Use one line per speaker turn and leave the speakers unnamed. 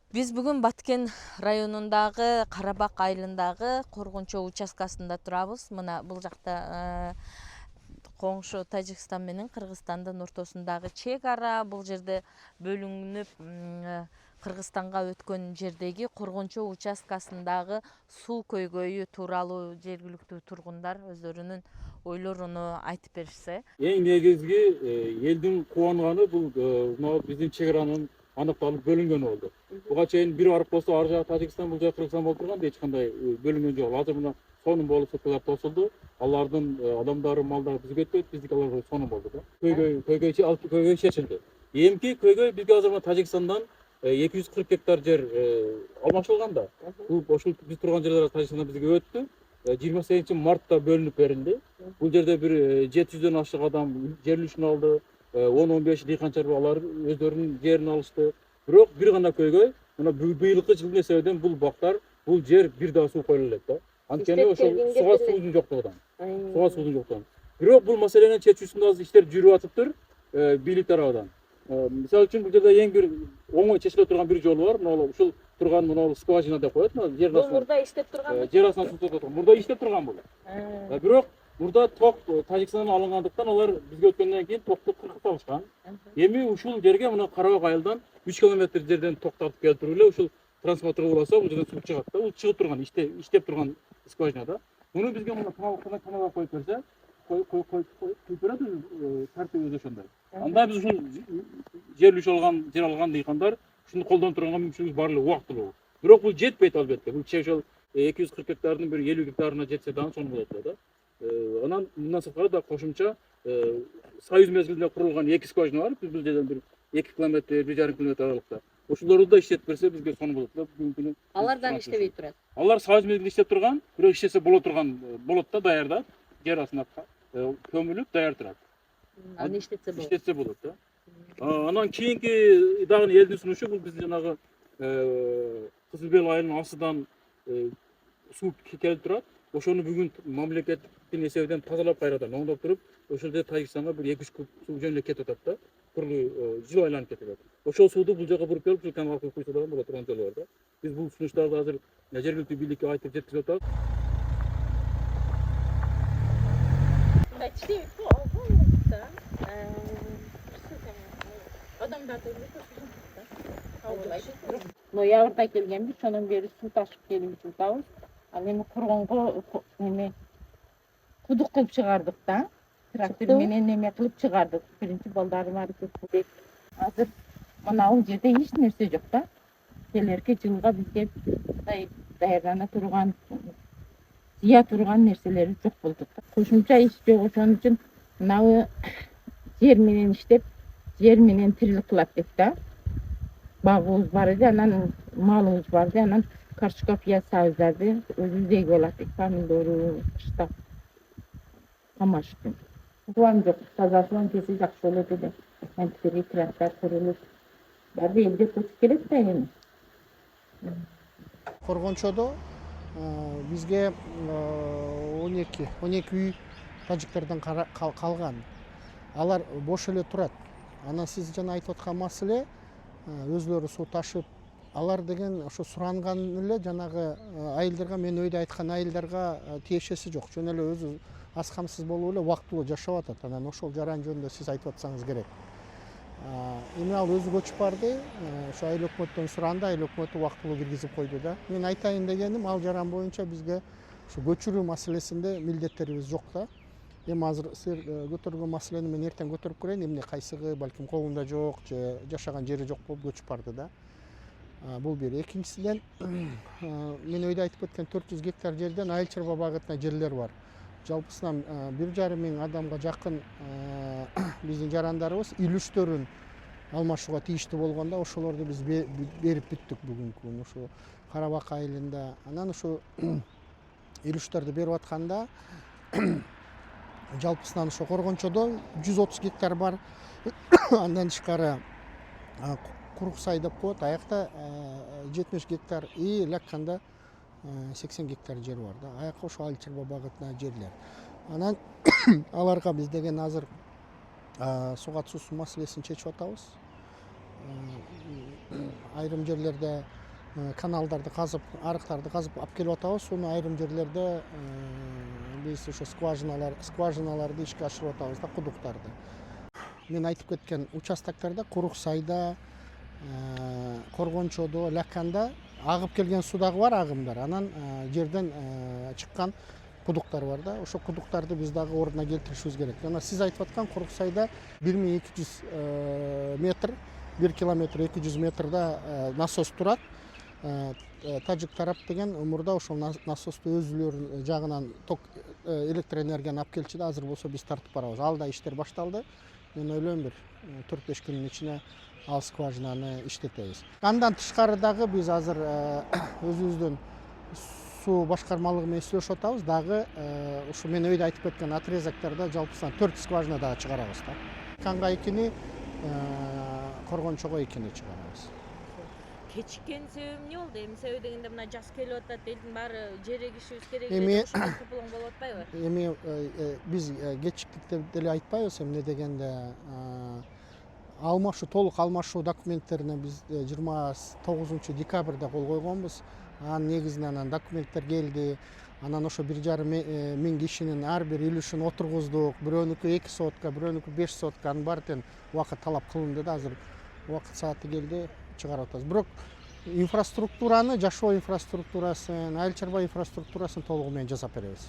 Биз бүгүн Баткен районундагы Карабак айылындагы коргончо участкасында турабыз. Мына бул жакта коңшу Тажикстан менен Кыргызстандын ортосундагы чек ара. Бул жерде бөлүнүп Кыргызстанга өткөн жердеги коргончо участкасындагы суу көйгөйү тууралуу жергиликтүү тургундар өздөрүнүн ойлорун айтып беришсе.
Эң негизги элдин кубанганы бул мына биздин чек аранын аныкталып бөлүнгөнү болду. Буга чейин бир барып болсо ар жагы Тажикстан, бул жагы Кыргызстан болуп турганда эч кандай бөлүнгөн жок. Азыр мына сонун болуп сыктылар тосулду. Алардын адамдары, малдары бизге өтпөйт, биздики аларга сонун болду да. Көйгөй чечилди. Эмки көйгөй бизге азыр мына Тажикстандан 240 гектар жер алмашылган да. Бул ошол биз турган жерлер Тажикстандан бизге өттү. 28 мартта бөлүнүп берилди. Бул жерде бир 700дөн ашык адам жер үлүшүн алды. 10-15 дыйканчылар алар өздөрүнүн жерин алышты. Бирок бир гана көйгөй, мына быйылкы жылдын эсебинен бул бактар, бул жер бир да суу койула элек да. Анткени ошол суга суудун жоктугунан. Бирок бул маселени чечүүсүндө азыр иштер жүрүп атыптыр бийлик тарабынан. Мисалы үчүн бул жерде эң бир оңой чечиле турган бир жол бар. Мына ушул турган мына скважина деп коет. Мына жер астынан.
Мурда иштеп турган.
Жер астынан суу турган. Мурда иштеп турган бул. Бирок мурда ток Тажикстандан алынгандыктан алар бизге өткөндөн кийин токту кыркып салышкан. Эми ушул жерге мына Карабак айылдан 3 километр жерден ток тартып келтирип эле ушул трансформатор уласа бул жерден суу чыгат да. Бул чыгып турган, иштеп турган скважинада. Муну бизге мына каналга коюп берсе, куюп берет тартип өзү ошондой. Анда биз ушул жер алган дыйкандар ушуну колдонуп турганга мүмкүнчүлүгүбүз бар эле убактылуу. Бирок бул жетпейт албетте. Бул ошол 240 гектардын бир 50 гектарына жетсе дагы сонун болот да. Анан мындан сырткары да кошумча союз мезгилинде курулган 2 скважина бар. Биз бул жерден бир 2 километр, 1,5 километр аралыкта. Ошолорду да иштетип берсе бизге сонун болот да. Бүгүнкү күнү
Алар дагы иштебей турат.
алар союз мезгилинде иштеп турган, бирок иштесе болот да, даярда. Жер астына көмүлүп даяр турат.
Аны иштетсе болот.
Иштетсе болот да. Анан кийинки дагы элдин сунушу бул биздин жанагы Кызыл Бел айылынын астынан суу келип турат. Ошону бүгүн мамлекеттин эсебинен тазалап кайрадан оңдоп туруп, ошол жерде Тажикстанга бир 2-3 куб суу жөн эле кетип атат да. Турлуу жыл айланып кетип атат. Ошол сууду бул жака буруп келип, ушул каналга куюп койсо дагы болот турган жолу бар да. Биз бул сунуштарды азыр жергиликтүү бийликке айтып жеткизип атабыз.
Ноябрда келгенбиз, ошондон бери суу ташып келип жатабыз. Ал эми кургонго эме кудук кылып чыгардык да. Трактор менен неме кылып чыгардык. Биринчи балдарым аракет. Азыр мына бул жерде эч нерсе жок да. Келерки жылга бизге мындай даярдана турган, зыя турган нерселери жок болдук. Кошумча иш жок, ошон үчүн мынабы жер менен иштеп, жер менен тирилик кылат деп да. Багыбыз бар эди, анан малыбыз бар эди, анан картошка, пияз сабыздарды өзүбүз эгип алатык, помидору, кышта камашты. Кубам жок, тазасынан кесе жакшы болот эди. Антиперий трактор курулуп, баары элге көчүп келет да эми.
Коргончодо бизге 12 үй тажиктардан калган. Алар бош эле турат. Анан сиз жана айтып аткан маселе өзлөрү суу ташып, алар деген ошо суранган эле жанагы айылдарга, мен өйдө айткан айылдарга тиешеси жок. Жөн эле өзү аз камсыз болуп эле убактылуу жашап атат. Анан ошол жаран жөнүндө сиз айтып атсаңыз керек. Эми ал өзү көчүп барды, ошо айыл өкмөттөн суранды, айыл өкмөтү убактылуу киргизип койду да. Мен айтайын дегеним, ал жаран боюнча бизге ушу көчүрүү маселесинде милдеттерибиз жок да. Эми азыр силер көтөргөн маселени мен эртең көтөрүп көрөйүн, эмне кайсыгы балким колунда жок же жашаган жери жок болуп көчүп барды да. Бул бир. Экинчисинен мен өйдө айтып кеткен 400 гектар жерден айыл чарба багытына жерлер бар. Жалпысынан 1,5 миң адамга жакын биздин жарандарыбыз үлүштөрүн алмашууга тийиштүү болгондо ошолорду биз берип бүттүк бүгүнкү күнү ушу Карабак айылында. Анан ушу үлүштөрдү берип атканда жалпысынан ошо Коргончодо 130 гектар бар. Андан тышкары Куруксай деп коет, аякта 70 гектар и Лакканда 80 гектар жер бар да. Аякка ошо айыл чарба багытына жерлер. Анан аларга биз деген азыр суга суу маселесин чечип атабыз. айрым жерлерде каналдарды казып, арыктарды казып алып келип атабыз. Суну айрым жерлерде биз ошо скважиналарды ишке ашырып атабыз да, кудуктарды. Мен айтып кеткен участоктарда Курук Сайда, Коргончодо, Ляканда агып келген су дагы бар, агымдар. Анан жерден чыккан кудуктар бар да. Ошо кудуктарды биз дагы ордуна келтиришибиз керек. Жана сиз айтып аткан Курук Сайда 1200 метр, 1 километр 200 метрда насос турат. Тажик тарап деген умурда ошол насосту өзүлөрүнүн жагынан ток электр энергияны алып келчү да, азыр болсо биз тартып барабыз. Ал да иштер башталды. Мен ойлойм бир 4-5 күндүн ичинде ал скважинаны иштетебиз. Андан тышкары дагы биз азыр өзүбүздүн суу башкармалыгы менен сүйлөшүп атабыз. Дагы ушу мен өйдө айтып кеткен отрезактарда жалпысынан 4 скважина дагы чыгарабыз да. Канга 2-ни, Коргончого 2-ни чыгарабыз.
Кечиккен себеби эмне болду? Эми себеби дегенде мына жаз келип атат, элдин баары жерегишибиз керек
Эми
эле, ошондой кыпылың болуп атпайбы?
Эми биз кечиктик деп деле айтпайбыз. Эмне дегенде алмашуу, толук алмашуу документтерине биз 29 декабрда кол койгонбуз. Анын негизинен анан документтер келди. Анан ошо 1,5 миң кишинин ар бир үлүшүн отургуздук. Бирөөнүкү 2 сотка, бирөөнүкү 5 сотка. Анын баары тең убакыт талап кылынды да, азыр убакыт сааты келди, чыгарып атабыз. Бирок инфраструктураны, жашоо инфраструктурасын, айыл чарба инфраструктурасын толугу менен жасап беребиз.